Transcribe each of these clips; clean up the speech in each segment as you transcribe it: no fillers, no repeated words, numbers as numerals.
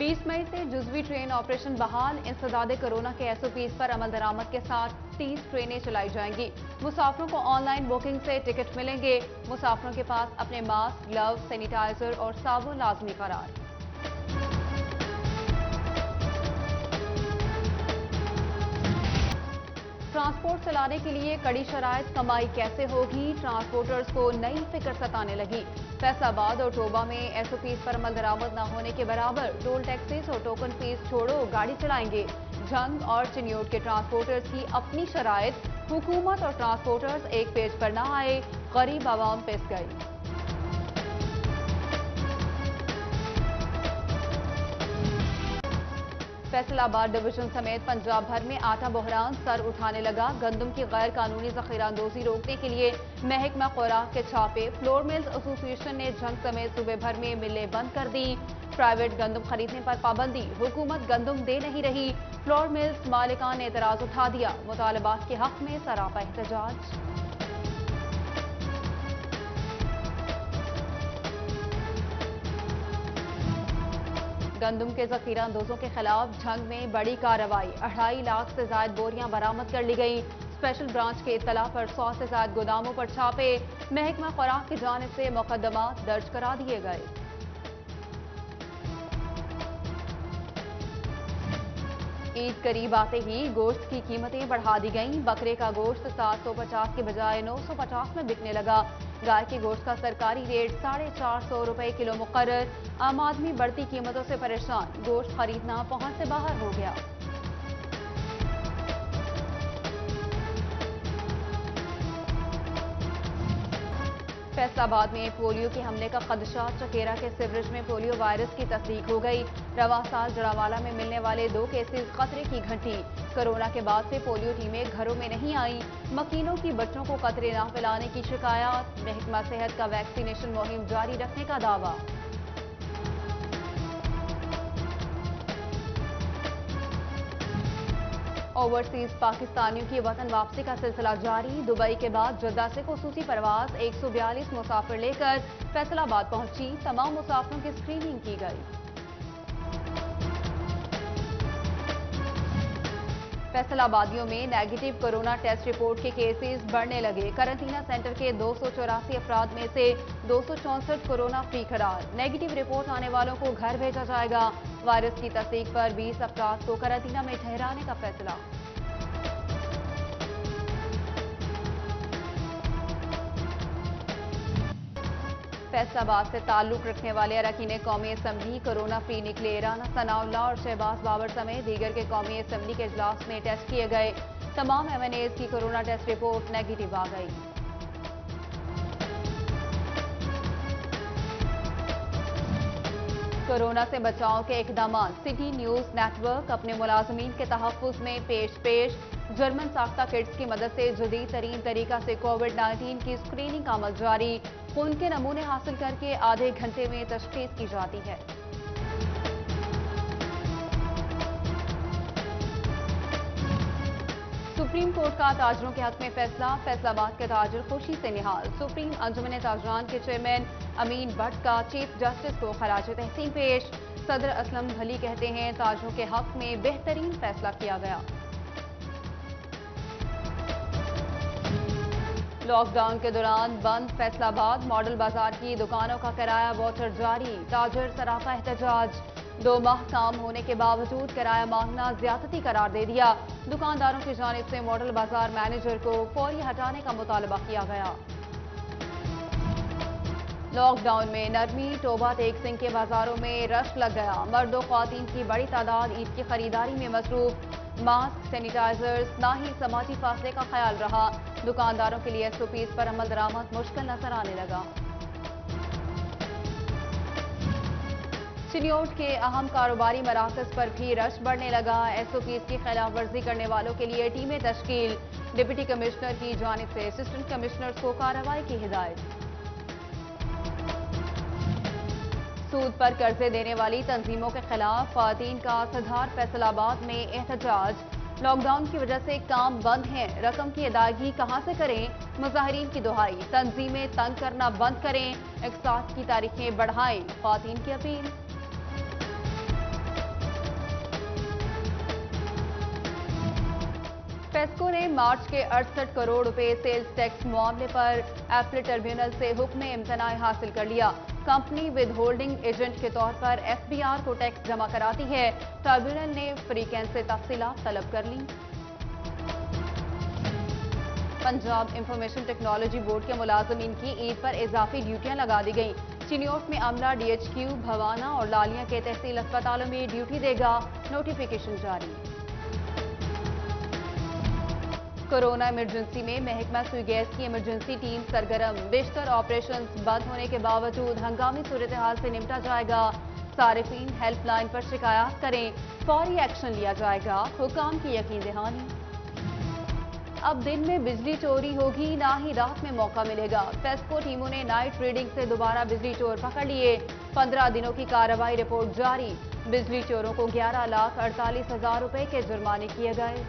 20 मई से जुज़वी train operation बहाल। इंसदाद corona के SOPs पर अमल दरामद के साथ 30 ट्रेनें चलाई जाएंगी। मुसाफिरों को ऑनलाइन बुकिंग से टिकट मिलेंगे। मुसाफिरों के पास अपने मास्क, ग्लव, सैनिटाइजर और साबुन लाजमी करार। ट्रांसपोर्ट चलाने के लिए कड़ी शराइत, कमाई कैसे होगी? ट्रांसपोर्टर्स को नई फिक्र सताने लगी। फैसलाबाद और टोबा में SOPs पर अमल दरामद न होने के बराबर टोल टैक्सेस और टोकन फीस छोड़ो, गाड़ी चलाएंगे। झंग और चिन्योट के ट्रांसपोर्टर्स की अपनी शराइत, हुकूमत और ट्रांसपोर्टर्स एक पेज पर न आए, गरीब आवाम पिस गई। फैसलाबाद डिवीजन समेत पंजाब भर में आटा बहरान सर उठाने लगा। गंदम की गैर कानूनी ज़ख़ीराअंदोज़ी रोकने के लिए महकमा खुराक के छापे। फ्लोर मिल्स एसोसिएशन ने जंग समेत सूबे भर में मिलें बंद कर दी। प्राइवेट गंदम खरीदने पर पाबंदी, हुकूमत गंदम दे नहीं रही। फ्लोर मिल्स मालिकान ने एतराज़ उठा दिया। मुतालबात के हक में सरापा एहतजाज। गंदम के ज़ख़ीरा अंदोज़ों के खिलाफ झंग में बड़ी कार्रवाई। 2.5 लाख से ज्यादा बोरियां बरामद कर ली गई। स्पेशल ब्रांच के इत्तला पर 100 से ज्यादा गोदामों पर छापे। महकमा खुराक की जानिब से मुकदमा दर्ज करा दिए गए। ईद करीब आते ही गोश्त की कीमतें बढ़ा दी गईं। बकरे का गोश्त 750 के बजाय 950 में बिकने लगा। गाय के गोश्त का सरकारी रेट 450 रुपए किलो मुकर्रर। आम आदमी बढ़ती कीमतों से परेशान, गोश्त खरीदना पहुंच से बाहर हो गया। फैसलाबाद में पोलियो के हमले का खदशा। चकेरा के सिवरेज में पोलियो वायरस की तस्दीक हो गई। रवा साल जड़ावाला में मिलने वाले 2 केसेस खतरे की घंटी। कोरोना के बाद से पोलियो टीमें घरों में नहीं आई। मकीनों की बच्चों को कतरे न पिलाने की शिकायत। महकमा सेहत का वैक्सीनेशन मुहिम जारी रखने का दावा। ओवरसीज पाकिस्तानियों की वतन वापसी का सिलसिला जारी। दुबई के बाद जद्दा से खुसूसी परवाज 142 मुसाफिर लेकर फैसलाबाद पहुंची। तमाम मुसाफिरों की स्क्रीनिंग की गई। फैसलाबादियों में नेगेटिव कोरोना टेस्ट रिपोर्ट के केसेस बढ़ने लगे। करंटीना सेंटर के 284 अफराद में से 264 कोरोना फ्री करार। नेगेटिव रिपोर्ट आने वालों को घर भेजा जाएगा। वायरस की तस्दीक पर 20 अफराद को करंटीना में ठहराने का फैसला। फैसलाबाद से ताल्लुक रखने वाले अरकान कौमी असम्बली कोरोना फ्री निकले। राना सनाउल्लाह और शहबाज बाबर समेत दीगर के कौमी असम्बली के इजलास में टेस्ट किए गए। तमाम MNAs की कोरोना टेस्ट रिपोर्ट नेगेटिव आ गई। कोरोना से बचाव के इकदाम। सिटी न्यूज नेटवर्क अपने मुलाजमीन के तहफ़्फ़ुज़ में पेश। जर्मन साख्ता किट्स की मदद से जदीद तरीन तरीका से कोविड-19 की स्क्रीनिंग का अमल जारी। खून के नमूने हासिल करके आधे घंटे में तशख़ीस की जाती है। सुप्रीम कोर्ट का ताजरों के हक में फैसला। फैसलाबाद के ताजर खुशी से निहाल। सुप्रीम अंजुमन ताजरान के चेयरमैन अमीन भट्ट का चीफ जस्टिस को खराज तहसीन पेश। सदर असलम भली कहते हैं ताजरों के हक में बेहतरीन फैसला किया गया। लॉकडाउन के दौरान बंद फैसलाबाद मॉडल बाजार की दुकानों का किराया वाटर जारी। ताजर सरापा एहतजाज। 2 माह काम होने के बावजूद किराया मांगना ज्यादती करार दे दिया। दुकानदारों की जानिब से मॉडल बाजार मैनेजर को फौरी हटाने का मुतालबा किया गया। लॉकडाउन में नरमी। टोबा तेग सिंह के बाजारों में रश लग गया। मर्द और ख्वातीन की बड़ी तादाद ईद की खरीदारी में मसरूफ। मास्क, सैनिटाइजर्स, ना ही समाजी फासले का ख्याल रहा। दुकानदारों के लिए SOPs पर अमल दरामद मुश्किल नजर आने लगा। चिन्योट के अहम कारोबारी मराकज पर भी रश बढ़ने लगा। SOPs की खिलाफ वर्जी करने वालों के लिए टीमें तश्कील। डिप्टी कमिश्नर की जानिब से असिस्टेंट कमिश्नर्स को कार्रवाई की हिदायत। सूद पर कर्जे देने वाली तंजीमों के खिलाफ ख्वातीन का सधार। फैसलाबाद में एहतजाज। लॉकडाउन की वजह से काम बंद है, रकम की अदायगी कहां से करें? मुजाहिरीन की दुहाई। तंजीमें तंग करना बंद करें, इकसात की तारीखें बढ़ाएं, ख्वातीन की अपील। पेस्को ने मार्च के 68 करोड़ रुपए सेल्स टैक्स मामले पर एप्रिल ट्रिब्यूनल से हुक्म इम्तनाई हासिल कर लिया। कंपनी विद होल्डिंग एजेंट के तौर पर एफबीआर को टैक्स जमा कराती है। ट्रिब्यूनल ने फ्रीकेंस से तफसीलात तलब कर ली। पंजाब इंफॉर्मेशन टेक्नोलॉजी बोर्ड के मुलाजमीन की ईद पर इजाफी ड्यूटियां लगा दी गईं। चिन्योट में अमला डीएचक्यू, भवाना और लालिया के तहसील अस्पतालों में ड्यूटी देगा। नोटिफिकेशन जारी। कोरोना इमरजेंसी में महकमा सुई गैस की इमरजेंसी टीम सरगर्म। बेशतर ऑपरेशंस बंद होने के बावजूद हंगामी सूरत हाल से निपटा जाएगा। सारिफीन हेल्पलाइन पर शिकायत करें, फौरी एक्शन लिया जाएगा। हुकाम की यकीन दहानी। अब दिन में बिजली चोरी होगी, ना ही रात में मौका मिलेगा। पेस्को टीमों ने नाइट रीडिंग से दोबारा बिजली चोर पकड़ लिए। 15 दिनों की कार्रवाई रिपोर्ट जारी। बिजली चोरों को 11,48,000 रुपए के जुर्माने किए गए।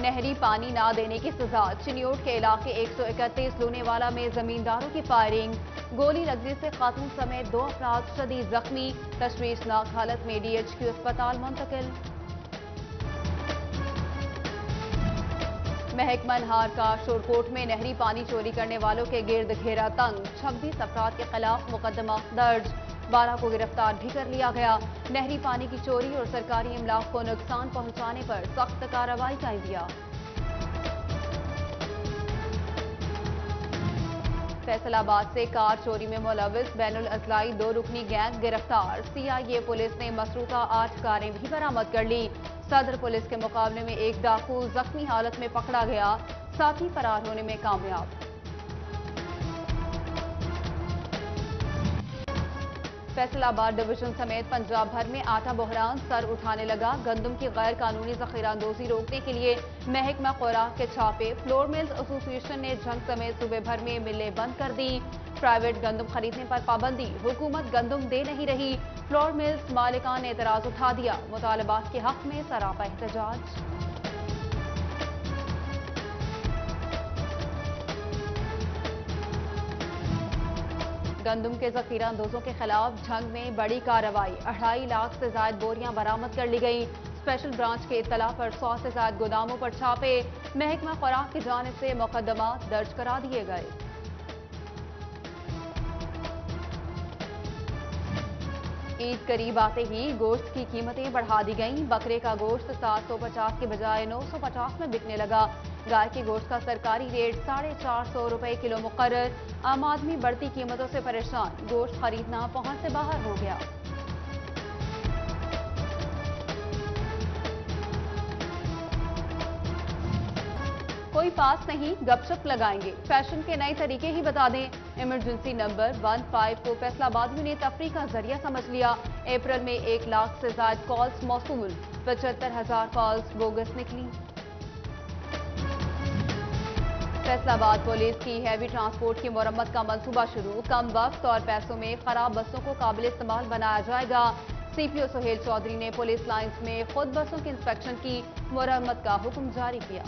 नहरी पानी ना देने की सजा। चिन्योट के इलाके 131 लूनेवाला में जमींदारों की फायरिंग। गोली लगने से खातून समेत 2 अफराद शदीद जख्मी। तशवीशनाक हालत में डीएचक्यू अस्पताल मुंतकिल। महकमा नहार का शोरकोट में नहरी पानी चोरी करने वालों के गिर्द घेरा तंग। 26 अफराद के खिलाफ मुकदमा दर्ज। 12 को गिरफ्तार भी कर लिया गया। नहरी पानी की चोरी और सरकारी इमलाक को नुकसान पहुंचाने पर सख्त कार्रवाई का इंदिया। फैसलाबाद से कार चोरी में मुलविस बैनुल अजलाई 2 रुकनी गैंग गिरफ्तार। सीआईए पुलिस ने मसरूका 8 कारें भी बरामद कर ली। सदर पुलिस के मुकाबले में एक डाकू जख्मी हालत में पकड़ा गया, साथी फरार होने में कामयाब। फैसलाबाद डिवीजन समेत पंजाब भर में आटा बहरान सर उठाने लगा। गंदम की गैर कानूनी जखीरांदोजी रोकने के लिए महकमा खुराक के छापे। फ्लोर मिल्स एसोसिएशन ने जंग समेत सूबे भर में मिलें बंद कर दी। प्राइवेट गंदम खरीदने पर पाबंदी। हुकूमत गंदम दे नहीं रही। फ्लोर मिल्स मालिकान ने एतराज उठा दिया। मुतालबात के हक में सरापा एहतजाज। गंदम के जखीरा अंदोजों के खिलाफ जंग में बड़ी कार्रवाई। 2.5 लाख से ज्यादा बोरियां बरामद कर ली गई। स्पेशल ब्रांच के इत्तला पर 100 से ज्यादा गोदामों पर छापे। महकमा खुराक की जानिब से मुकदमा दर्ज करा दिए गए। ईद करीब आते ही गोश्त की कीमतें बढ़ा दी गईं। बकरे का गोश्त 750 के बजाय 950 में बिकने लगा। गाय के गोश्त का सरकारी रेट 450 रुपए किलो मुकर्रर। आम आदमी बढ़ती कीमतों से परेशान। गोश्त खरीदना पहुंच से बाहर हो गया। कोई पास नहीं, गपशप लगाएंगे। फैशन के नए तरीके ही बता दें। इमरजेंसी नंबर 15 को फैसलाबादियों ने तफरीह का जरिया समझ लिया। अप्रैल में 1 लाख से ज्यादा कॉल्स मौसूल। 75,000 कॉल्स बोगस निकली। फैसलाबाद पुलिस की हैवी ट्रांसपोर्ट की मुरम्मत का मंसूबा शुरू। कम वक्त और पैसों में खराब बसों को काबिल इस्तेमाल बनाया जाएगा। सीपीओ सुहेल चौधरी ने पुलिस लाइंस में खुद बसों की इंस्पेक्शन की मुरम्मत का हुक्म जारी किया।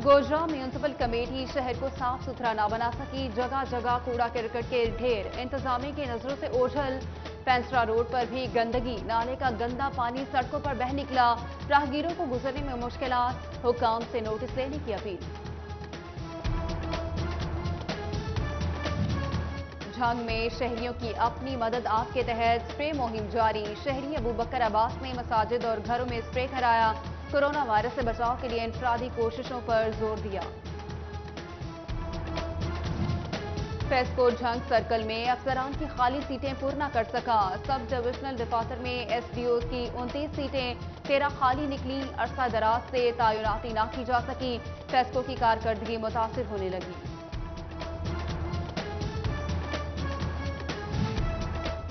गोजरा म्यूनिसिपल कमेटी शहर को साफ सुथरा न बना सकी। जगह जगह कूड़ा करकट के ढेर। इंतजामिया की नजरों से ओझल। पेंसरा रोड पर भी गंदगी। नाले का गंदा पानी सड़कों पर बह निकला। राहगीरों को गुजरने में मुश्किलात। हुकाम से नोटिस लेने की अपील। जंग में शहरियों की अपनी मदद आप के तहत स्प्रे मुहिम जारी। शहरी अबूबकर अब्बास ने मसाजिद और घरों में स्प्रे कराया। कोरोना वायरस से बचाव के लिए इंफरादी कोशिशों पर जोर दिया। पेस्को जंग सर्कल में अफसरान की खाली सीटें पूर्ण न कर सका। सब डिविजनल दफातर में एसडीओ की 29 सीटें 13 खाली निकली। अरसा दराज से तैनाती न की जा सकी। पेस्को की कारकर्दगी मुतासिर होने लगी।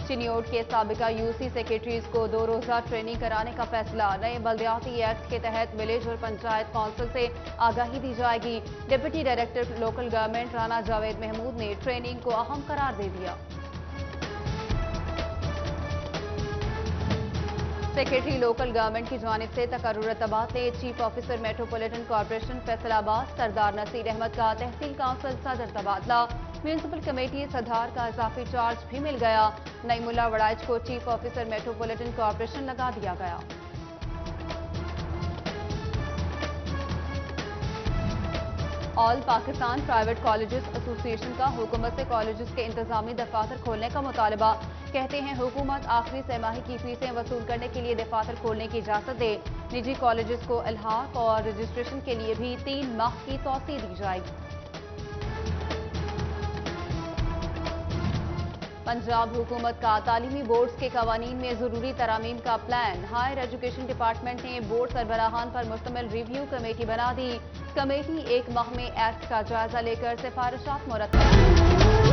चिन्योट के साबिका यूसी सेक्रेटरीज को 2 रोजा ट्रेनिंग कराने का फैसला। नए बल्दियाती एक्ट के तहत विलेज और पंचायत काउंसिल से आगाही दी जाएगी। Deputy director local government Rana Javed Mahmood ने ट्रेनिंग को अहम करार दे दिया। सेक्रेटरी लोकल गवर्नमेंट की जानिब से तकर्रुर तबादले। Chief officer metropolitan corporation Faisalabad Sardar Naseer Ahmad का तहसील काउंसिल सदर तबादला। म्यूनिसिपल कमेटी सदार का इजाफी चार्ज भी मिल गया। नईमुल्ला वड़ाइच को चीफ ऑफिसर मेट्रोपॉलिटन कॉर्पोरेशन लगा दिया गया। All Pakistan private colleges association का हुकूमत से कॉलेजेस के इंतजामी दफातर खोलने का मुतालबा। कहते हैं हुकूमत आखिरी सहमाही की फीसें वसूल करने के लिए दफातर खोलने की इजाजत दे। निजी कॉलेजेस को इल्हाक और रजिस्ट्रेशन के लिए भी 3 माह की तौसीह दी जाएगी। पंजाब हुकूमत का तालीमी बोर्ड्स के कवानीन में जरूरी तरामीम का प्लान। हायर एजुकेशन डिपार्टमेंट ने बोर्ड सरबराहान पर मुश्तमिल रिव्यू कमेटी बना दी। कमेटी 1 माह में एक्ट का जायजा लेकर सिफारिशात मुरतब